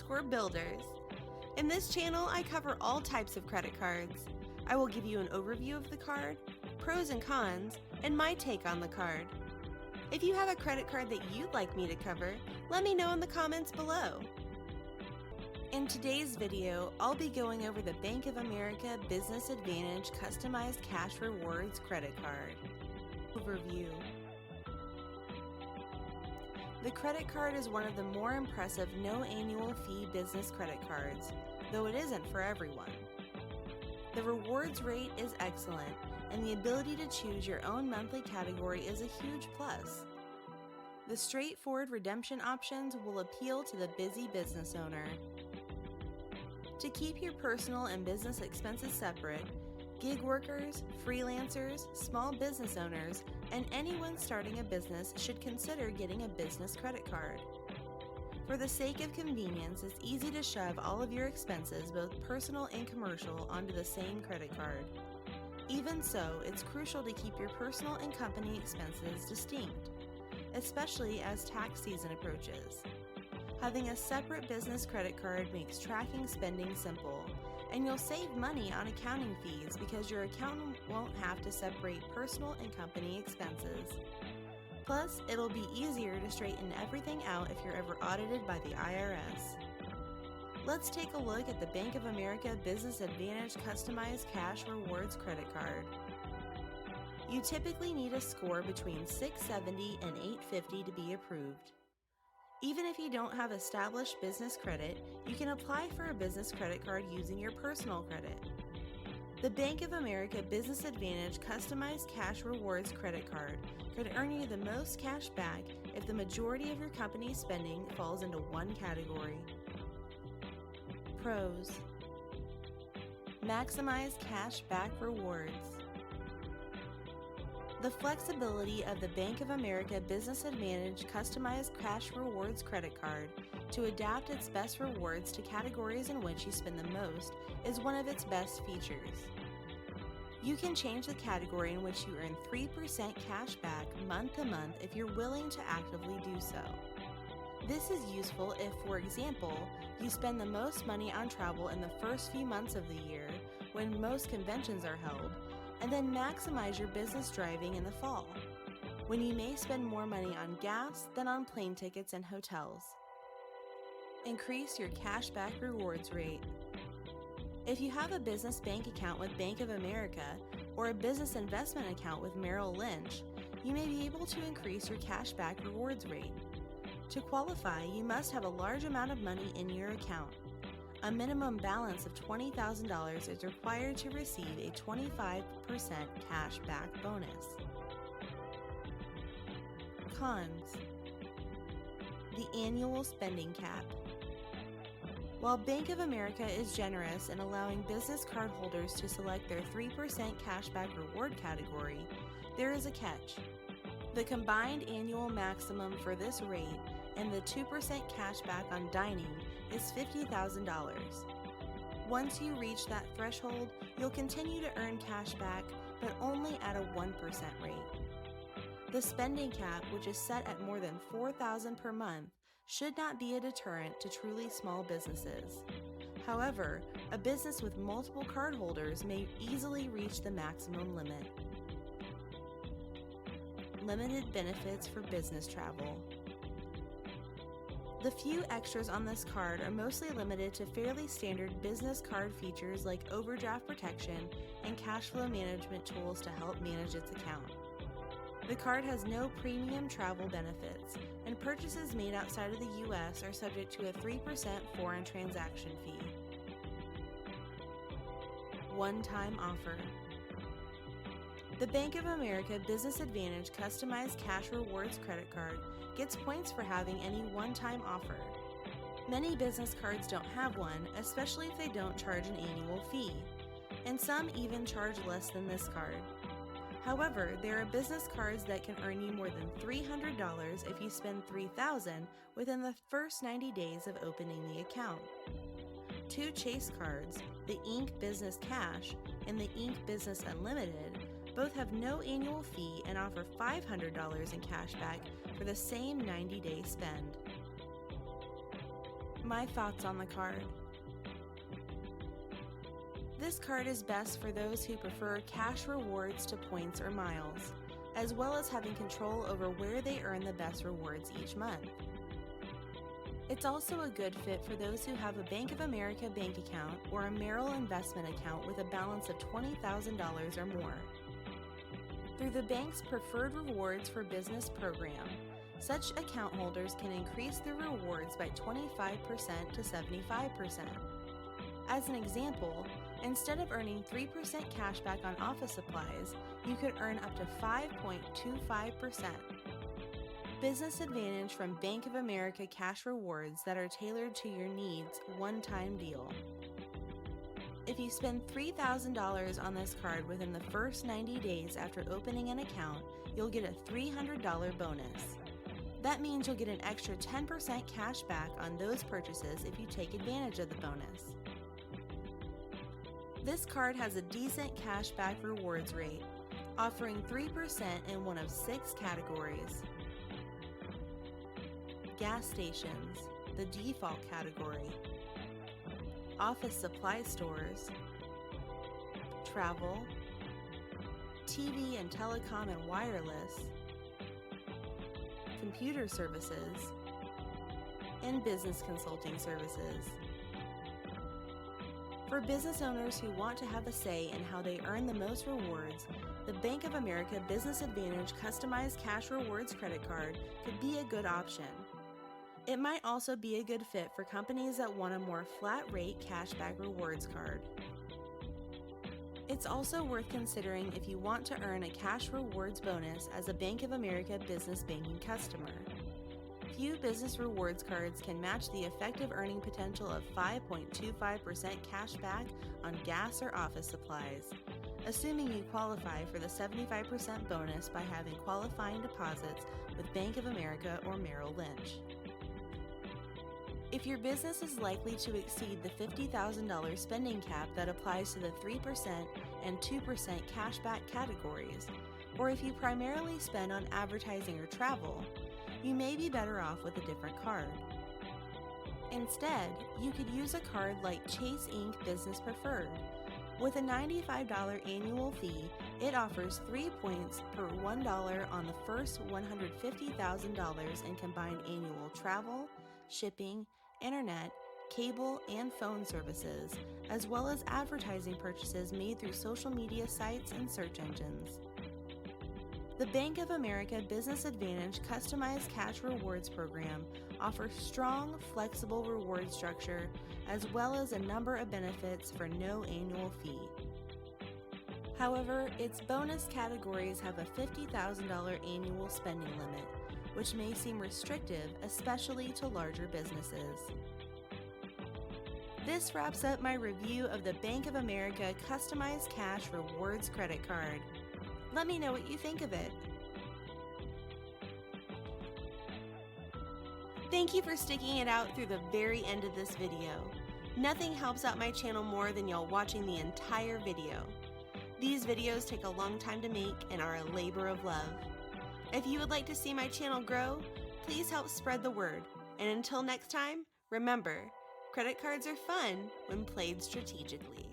builders. In this channel, I cover all types of credit cards. I will give you an overview of the card, pros and cons, and my take on the card. If you have a credit card that you'd like me to cover, let me know in the comments below. In today's video, I'll be going over the Bank of America Business Advantage Customized Cash Rewards Credit Card. Overview. The credit card is one of the more impressive no annual fee business credit cards, though it isn't for everyone. The rewards rate is excellent, and the ability to choose your own monthly category is a huge plus. The straightforward redemption options will appeal to the busy business owner. To keep your personal and business expenses separate, gig workers, freelancers, small business owners, and anyone starting a business should consider getting a business credit card. For the sake of convenience, it's easy to shove all of your expenses, both personal and commercial, onto the same credit card. Even so, it's crucial to keep your personal and company expenses distinct, especially as tax season approaches. Having a separate business credit card makes tracking spending simple, and you'll save money on accounting fees because your accountant won't have to separate personal and company expenses. Plus, it'll be easier to straighten everything out if you're ever audited by the IRS. Let's take a look at the Bank of America Business Advantage Customized Cash Rewards Credit Card. You typically need a score between 670 and 850 to be approved. Even if you don't have established business credit, you can apply for a business credit card using your personal credit. The Bank of America Business Advantage Customized Cash Rewards Credit Card could earn you the most cash back if the majority of your company's spending falls into one category. Pros: maximize cash back rewards. The flexibility of the Bank of America Business Advantage Customized Cash Rewards Credit Card to adapt its best rewards to categories in which you spend the most is one of its best features. You can change the category in which you earn 3% cash back month to month if you're willing to actively do so. This is useful if, for example, you spend the most money on travel in the first few months of the year when most conventions are held, and then maximize your business driving in the fall, when you may spend more money on gas than on plane tickets and hotels. Increase your cashback rewards rate. If you have a business bank account with Bank of America or a business investment account with Merrill Lynch, you may be able to increase your cashback rewards rate. To qualify, you must have a large amount of money in your account. A minimum balance of $20,000 is required to receive a 25% cash back bonus. Cons: the annual spending cap. While Bank of America is generous in allowing business card holders to select their 3% cashback reward category, there is a catch. The combined annual maximum for this rate and the 2% cashback on dining is $50,000. Once you reach that threshold, you'll continue to earn cash back, but only at a 1% rate. The spending cap, which is set at more than $4,000 per month, should not be a deterrent to truly small businesses. However, a business with multiple cardholders may easily reach the maximum limit. Limited benefits for business travel. The few extras on this card are mostly limited to fairly standard business card features like overdraft protection and cash flow management tools to help manage its account. The card has no premium travel benefits, and purchases made outside of the U.S. are subject to a 3% foreign transaction fee. One-time offer. The Bank of America Business Advantage Customized Cash Rewards Credit Card gets points for having any one-time offer. Many business cards don't have one, especially if they don't charge an annual fee, and some even charge less than this card. However, there are business cards that can earn you more than $300 if you spend $3,000 within the first 90 days of opening the account. Two Chase cards, the Inc. Business Cash and the Inc. Business Unlimited, both have no annual fee and offer $500 in cash back for the same 90-day spend. My thoughts on the card. This card is best for those who prefer cash rewards to points or miles, as well as having control over where they earn the best rewards each month. It's also a good fit for those who have a Bank of America bank account or a Merrill investment account with a balance of $20,000 or more. Through the bank's Preferred Rewards for Business program, such account holders can increase their rewards by 25% to 75%. As an example, instead of earning 3% cashback on office supplies, you could earn up to 5.25%. Business Advantage from Bank of America cash rewards that are tailored to your needs, one-time deal. If you spend $3,000 on this card within the first 90 days after opening an account, you'll get a $300 bonus. That means you'll get an extra 10% cash back on those purchases if you take advantage of the bonus. This card has a decent cashback rewards rate, offering 3% in one of 6 categories. Gas stations, the default category. Office supply stores. Travel. TV and telecom and wireless. Computer services. And business consulting services. For business owners who want to have a say in how they earn the most rewards, the Bank of America Business Advantage Customized Cash Rewards Credit Card could be a good option. It might also be a good fit for companies that want a more flat-rate cashback rewards card. It's also worth considering if you want to earn a cash rewards bonus as a Bank of America business banking customer. Few business rewards cards can match the effective earning potential of 5.25% cash back on gas or office supplies, assuming you qualify for the 75% bonus by having qualifying deposits with Bank of America or Merrill Lynch. If your business is likely to exceed the $50,000 spending cap that applies to the 3% and 2% cashback categories, or if you primarily spend on advertising or travel, you may be better off with a different card. Instead, you could use a card like Chase Inc. Business Preferred. With a $95 annual fee, it offers 3 points per $1 on the first $150,000 in combined annual travel, shipping, internet, cable, and phone services, as well as advertising purchases made through social media sites and search engines. The Bank of America Business Advantage Customized Cash Rewards Program offers strong, flexible reward structure as well as a number of benefits for no annual fee. However, its bonus categories have a $50,000 annual spending limit, which may seem restrictive, especially to larger businesses. This wraps up my review of the Bank of America Customized Cash Rewards Credit Card. Let me know what you think of it. Thank you for sticking it out through the very end of this video. Nothing helps out my channel more than y'all watching the entire video. These videos take a long time to make and are a labor of love. If you would like to see my channel grow, please help spread the word. And until next time, remember, credit cards are fun when played strategically.